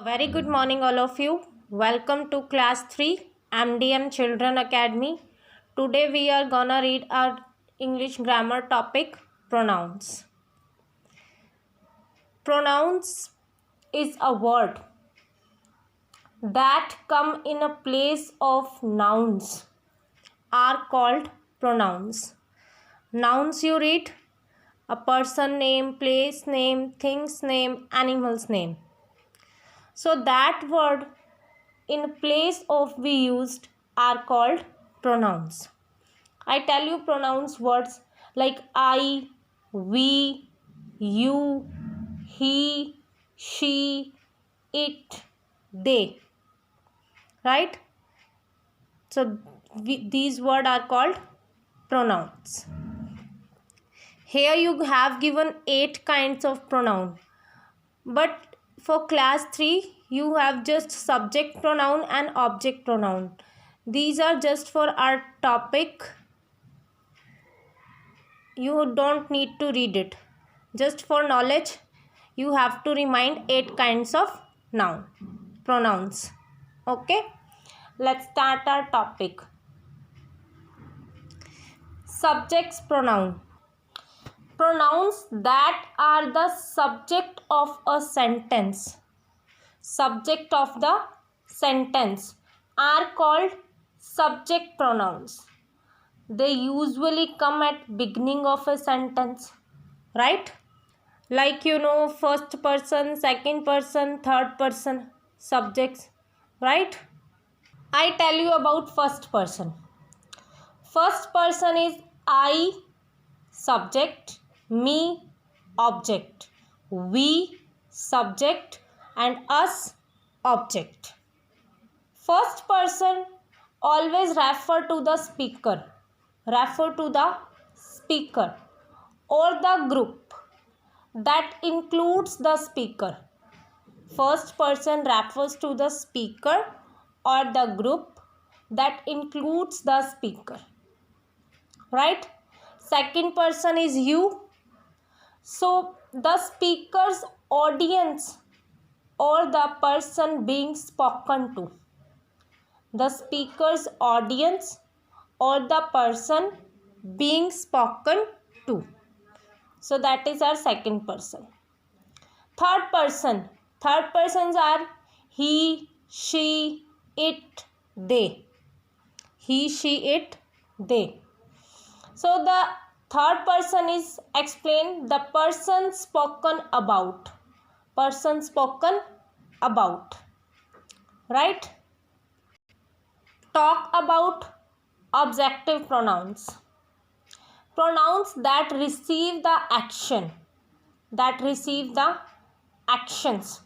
Very good morning, all of you. Welcome to class 3 MDM Children Academy. Today we are gonna read our English grammar topic pronouns. Pronouns is a word that come in a place of nouns are called pronouns. Nouns you read a person name, place name, things name, animal's name. So that word in place of we used are called pronouns. I tell you pronouns words like I, we, you, he, she, it, they. Right? So these words are called pronouns. Here you have given 8 kinds of pronoun. But for class 3, you have just subject pronoun and object pronoun. These are just for our topic. You don't need to read it. Just for knowledge, you have to remind 8 kinds of pronouns. Okay? Let's start our topic. Subjects pronoun. Pronouns that are the subject of a sentence. Subject of the sentence are called subject pronouns. They usually come at beginning of a sentence, right? Like first person, second person, third person subjects, right? I tell you about first person. First person is I, subject, me, object, we, subject, and us, object. First person always refer to the speaker or the group that includes the speaker. First person refers to the speaker or the group that includes the speaker, right? Second person is you. So the speaker's audience or the person being spoken to. The speaker's audience or the person being spoken to. So that is our second person. Third person. Third persons are he, she, it, they. He, she, it, they. So the third person is explain the person spoken about. Person spoken about. Right? Talk about objective pronouns. Pronouns that receive the action. That receive the actions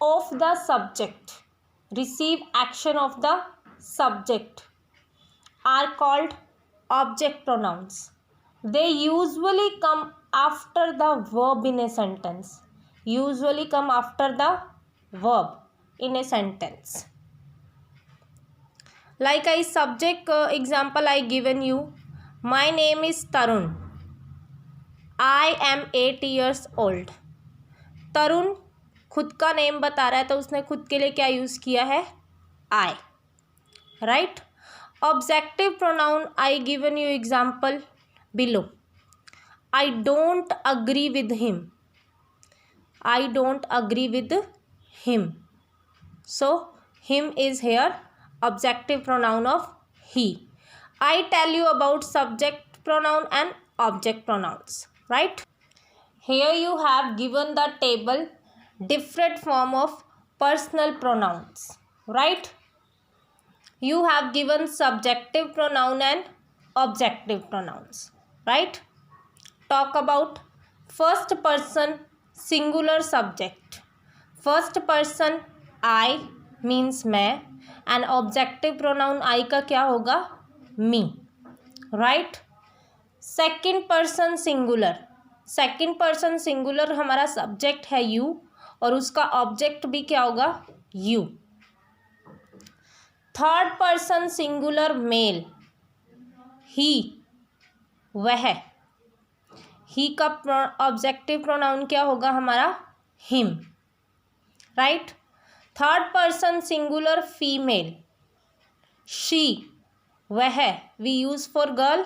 of the subject. Receive action of the subject are called object pronouns. They usually come after the verb in a sentence. Usually come after the verb in a sentence. Like I subject example I given you. My name is Tarun. I am 8 years old. तरुण खुद का name बता रहा है तो उसने खुद के लिए क्या यूज़ किया है I. Right? Objective pronoun I given you example below. I don't agree with him. I don't agree with him. So him is here objective pronoun of he. I tell you about subject pronoun and object pronouns, right? Here you have given the table different form of personal pronouns, right? You have given subjective pronoun and objective pronouns, right? Talk about first person singular subject. First person I means मैं and objective pronoun I का क्या होगा me, right? Second person singular. Second person singular हमारा subject है you और उसका object भी क्या होगा you. Third person singular male he, वह. he का ऑब्जेक्टिव प्रोनाउन क्या होगा हमारा him, right? Third person singular female, she, वह, we use for girl,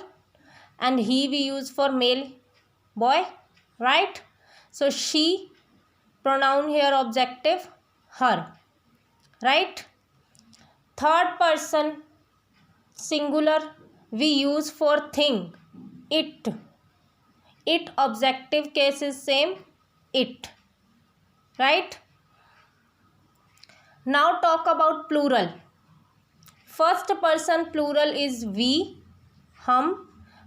and he we use for male, boy, right? So she, pronoun here objective, her, right? Third person singular we use for thing, it, it objective case is same, it, right? Now talk about plural. First person plural is we, हम,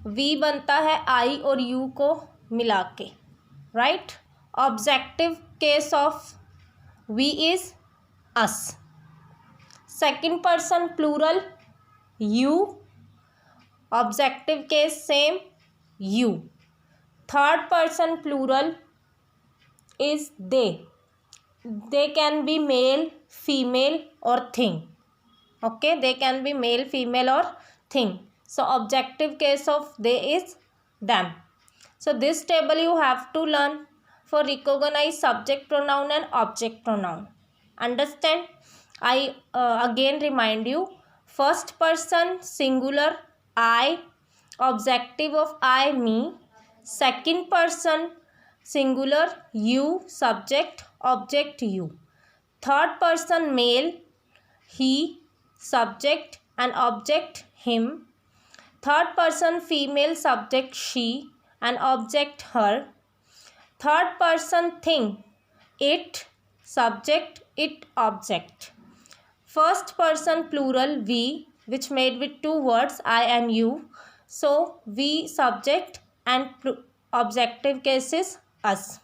we बनता है I और you को मिला के, right? Objective case of we is us. Second person plural you, objective case same, you. Third person plural is they can be male, female और thing. Okay, they can be male, female or thing. So objective case of they is them. So this table you have to learn for recognize subject pronoun and object pronoun. Understand? I again remind you, first person singular I, objective of I, me. Second person singular you, subject, object you. Third person male he, subject and object him. Third person female, subject she and object her. Third person thing, it, subject, it, object. First person plural we, which made with two words I and you. So we subject and objective case is us.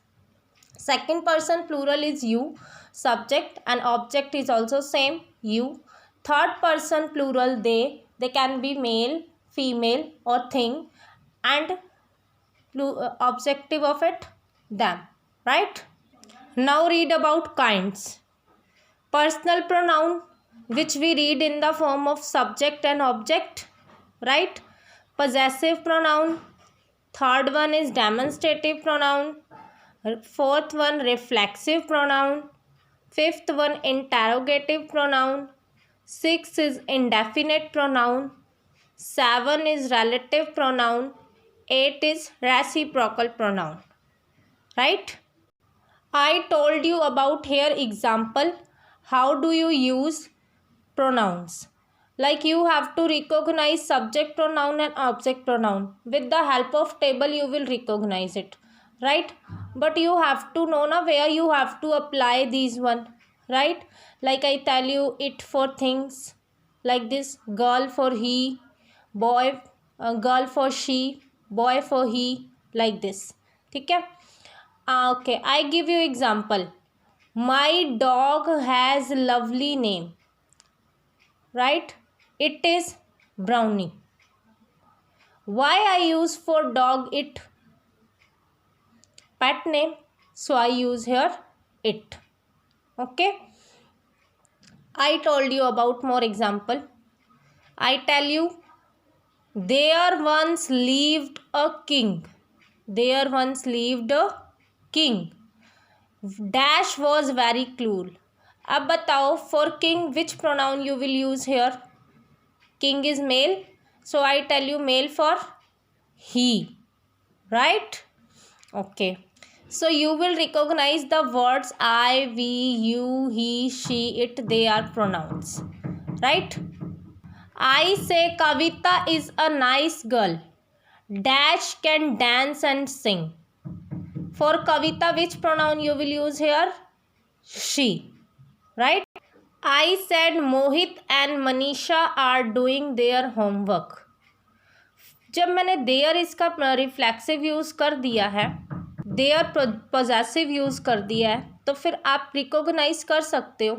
Second person plural is you, subject and object is also same, you. Third person plural they can be male, female or thing and objective of it them, right? Now read about kinds. Personal pronoun which we read in the form of subject and object, right? Possessive pronoun. Third one is demonstrative pronoun. Fourth one reflexive pronoun. Fifth one interrogative pronoun. 6 is indefinite pronoun. 7 is relative pronoun. 8 is reciprocal pronoun, right? I told you about here example how do you use pronouns. Like you have to recognize subject pronoun and object pronoun. With the help of table you will recognize it, right? But you have to know now where you have to apply these one, right? Like I tell you, it for things like this, girl for he, boy, girl for she, boy for he, like this. ठीक है? Okay, I give you example. My dog has lovely name, right? It is Brownie. Why I use for dog it? Pet name, so I use here it. Okay, I told you about more example. I tell you, there once lived a king. There once lived a king. Dash was very cruel. अब बताओ for king which pronoun you will use here? King is male, so I tell you male for he, right? Okay. So you will recognize the words I, we, you, he, she, it, they are pronouns, right? I say Kavita is a nice girl. Dash can dance and sing. For Kavita which pronoun you will use here? She, right? I said Mohit and Manisha are doing their homework. जब मैंने there इसका reflexive use कर दिया है, there possessive use कर दिया है, तो फिर आप रिकॉग्नाइज कर सकते हो,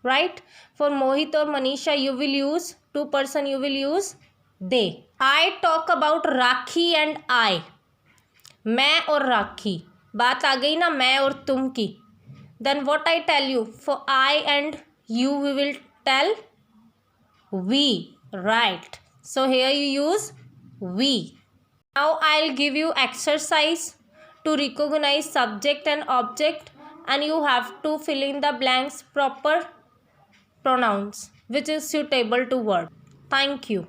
राइट? फॉर मोहित और Manisha you will use two person, you will use they. I talk about Rakhi and I. मैं और राखी, बात आ गई ना मैं और तुम की. Then what I tell you, for I and you we will tell we, right? So here you use we. Now I'll give you exercise to recognize subject and object and you have to fill in the blanks proper pronouns which is suitable to word. Thank you.